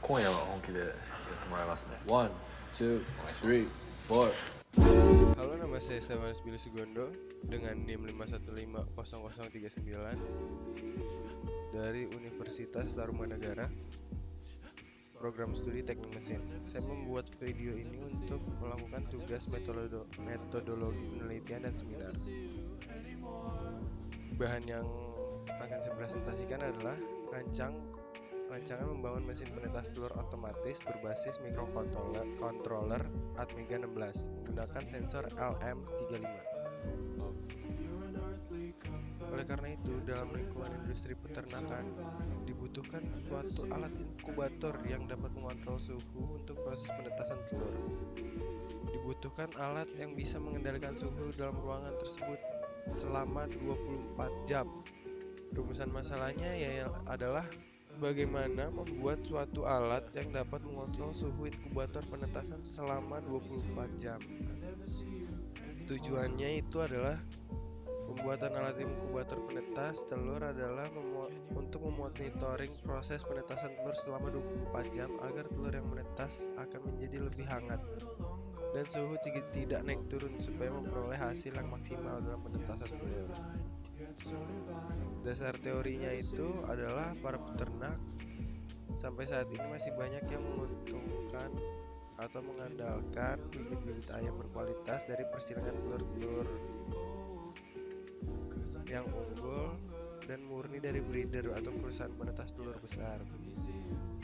今夜は本気でやってもらいますね。One, two, three, four. Halo, nama saya Stefanus Billy Sugondo dengan NIM 5150039 dari Universitas Tarumanagara, program studi teknik mesin. Saya membuat video ini untuk melakukan tugas metodologi penelitian dan seminar. Bahan yang akan saya presentasikan adalah rancangan membangun mesin penetas telur otomatis berbasis microcontroller Atmega 16 menggunakan sensor LM35. Oleh karena itu, dalam lingkungan industri peternakan dibutuhkan suatu alat inkubator yang dapat mengontrol suhu untuk proses penetasan telur. Dibutuhkan alat yang bisa mengendalikan suhu dalam ruangan tersebut selama 24 jam. Rumusan masalahnya adalah bagaimana membuat suatu alat yang dapat mengontrol suhu inkubator penetasan selama 24 jam. Tujuannya itu adalah pembuatan alat inkubator penetas telur adalah untuk memonitoring proses penetasan telur selama 24 jam agar telur yang menetas akan menjadi lebih hangat dan suhu tidak naik turun supaya memperoleh hasil yang maksimal dalam penetasan telur. Dasar teorinya itu adalah para peternak sampai saat ini masih banyak yang menguntungkan atau mengandalkan bibit-bibit ayam berkualitas dari persilangan telur-telur yang unggul dan murni dari breeder atau perusahaan penetas telur besar.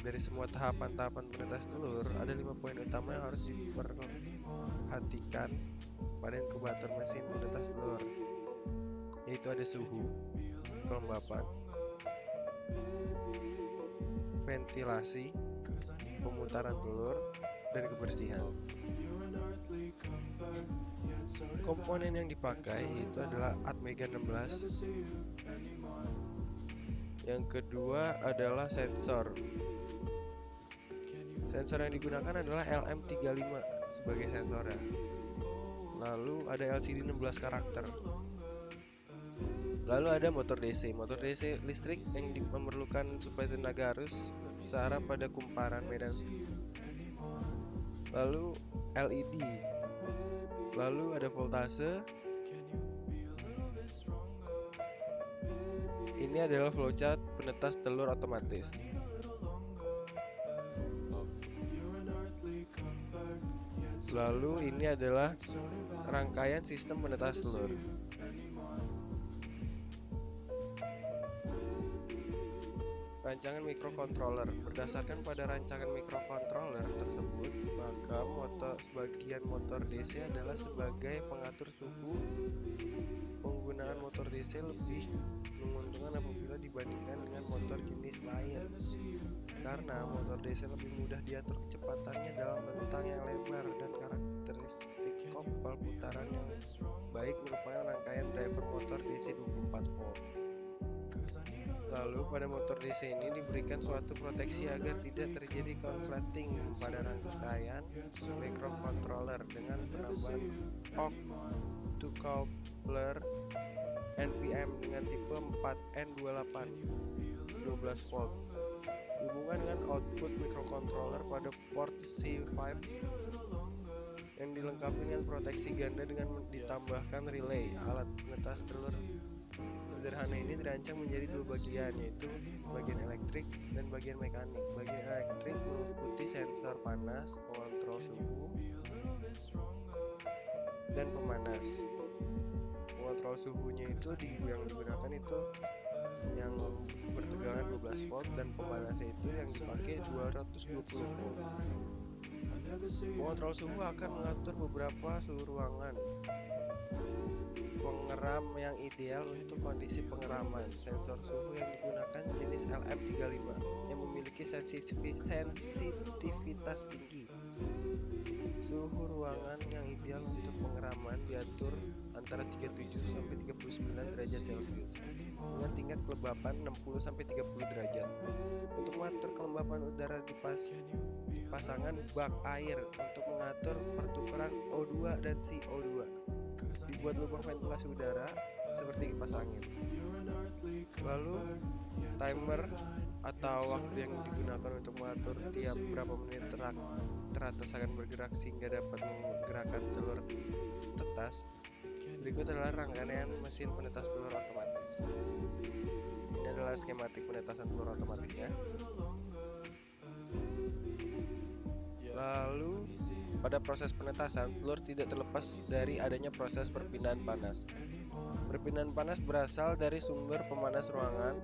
Dari semua tahapan-tahapan penetas telur, ada 5 poin utama yang harus diperhatikan pada inkubator mesin penetas telur, yaitu ada suhu, kelembapan, ventilasi, pemutaran telur, dan kebersihan. Komponen yang dipakai itu adalah Atmega 16. Yang kedua adalah sensor. Sensor yang digunakan adalah LM35 sebagai sensornya. Lalu ada LCD 16 karakter. Lalu ada motor DC. Motor DC listrik yang memerlukan suplai tenaga arus searah pada kumparan medan. Lalu LED. Lalu ada voltase. Ini adalah flowchart penetas telur otomatis. Lalu ini adalah rangkaian sistem penetas telur. Rancangan microcontroller. Berdasarkan pada rancangan microcontroller tersebut, maka sebagian motor DC adalah sebagai pengatur suhu. Penggunaan motor DC lebih menguntungkan apabila dibandingkan dengan motor jenis lain, karena motor DC lebih mudah diatur kecepatannya dalam rentang yang lebar dan karakteristik kopel putaran yang baik merupakan rangkaian driver motor DC 24 volt. Lalu pada motor DC ini diberikan suatu proteksi agar tidak terjadi konsleting pada rangkaian microcontroller dengan penambahan octocoupler NPM dengan tipe 4N28 12 volt. Hubungan dengan output microcontroller pada port C5 yang dilengkapi dengan proteksi ganda dengan ditambahkan relay. Alat penetas telur sederhana ini dirancang menjadi 2 bagian, yaitu bagian elektrik dan bagian mekanik. Bagian elektrik meliputi sensor panas, pengontrol suhu, dan pemanas. Pengontrol suhunya itu yang digunakan itu yang bertegangan 12 volt dan pemanasnya itu yang dipakai 220 volt. Pengontrol suhu akan mengatur beberapa suhu ruangan. Pengeram yang ideal untuk kondisi pengeraman. Sensor suhu yang digunakan jenis LM35 yang memiliki sensitivitas tinggi. Suhu ruangan yang ideal untuk pengeraman diatur antara 37 sampai 39 derajat Celcius dengan tingkat kelembapan 60 sampai 30 derajat. Untuk mengatur kelembapan udara dipasangkan bak air untuk mengatur pertukaran O2 dan CO2. Dibuat lubang ventilasi udara seperti kipas angin. Lalu timer atau waktu yang digunakan untuk mengatur tiap berapa menit teratas akan bergerak sehingga dapat menggerakkan telur tetas. Berikut adalah rangkaian mesin penetas telur otomatis. Ini adalah skematik penetasan telur otomatisnya. Lalu pada proses penetasan, telur tidak terlepas dari adanya proses perpindahan panas. Perpindahan panas berasal dari sumber pemanas ruangan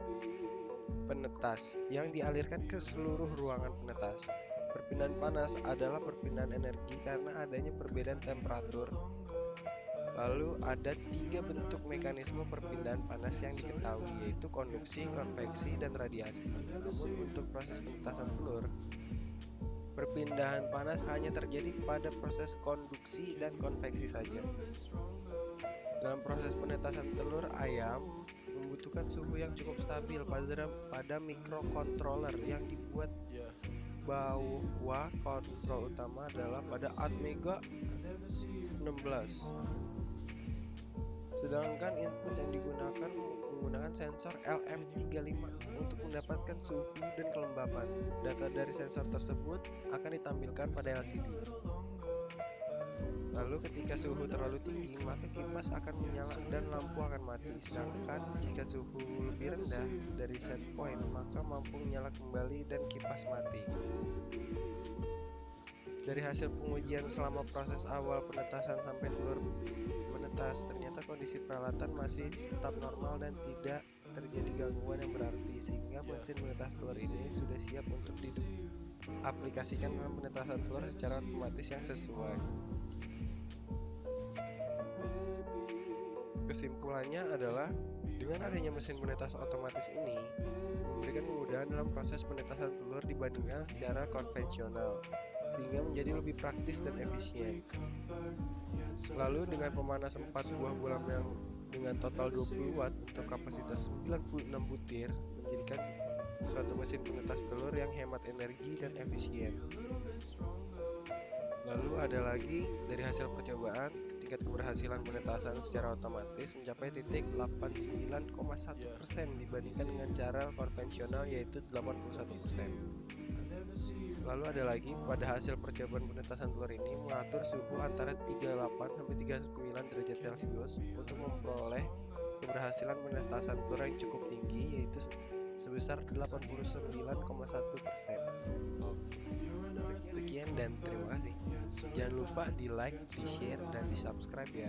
penetas yang dialirkan ke seluruh ruangan penetas. Perpindahan panas adalah perpindahan energi karena adanya perbedaan temperatur. Lalu ada 3 bentuk mekanisme perpindahan panas yang diketahui, yaitu konduksi, konveksi, dan radiasi. Namun untuk proses penetasan telur, perpindahan panas hanya terjadi pada proses konduksi dan konveksi saja. Dalam proses penetasan telur ayam membutuhkan suhu yang cukup stabil pada microcontroller yang dibuat bahwa kontrol utama adalah pada Atmega 16. Sedangkan input yang digunakan menggunakan sensor LM35 untuk mendapatkan suhu dan kelembapan. Data dari sensor tersebut akan ditampilkan pada LCD. Lalu ketika suhu terlalu tinggi, maka kipas akan menyala dan lampu akan mati. Sedangkan jika suhu lebih rendah dari set point, maka lampu menyala kembali dan kipas mati. Dari hasil pengujian selama proses awal penetasan sampai telur menetas, ternyata kondisi peralatan masih tetap normal dan tidak terjadi gangguan yang berarti, sehingga mesin penetas telur ini sudah siap untuk diaplikasikan dalam penetasan telur secara otomatis yang sesuai. Kesimpulannya adalah, dengan adanya mesin penetas otomatis ini memberikan kemudahan dalam proses penetasan telur dibandingkan secara konvensional, sehingga menjadi lebih praktis dan efisien. Lalu dengan pemanas 4 buah bohlam yang dengan total 20 watt untuk kapasitas 96 butir menjadikan suatu mesin penetas telur yang hemat energi dan efisien. Lalu ada lagi dari hasil percobaan, tingkat keberhasilan penetasan secara otomatis mencapai titik 89,1% dibandingkan dengan cara konvensional, yaitu 81%. Lalu ada lagi, pada hasil percobaan penetasan telur ini mengatur suhu antara 38 sampai 39 derajat Celcius untuk memperoleh keberhasilan penetasan telur yang cukup tinggi, yaitu sebesar 89,1%. Sekian dan terima kasih. Jangan lupa di like, di share, dan di subscribe ya.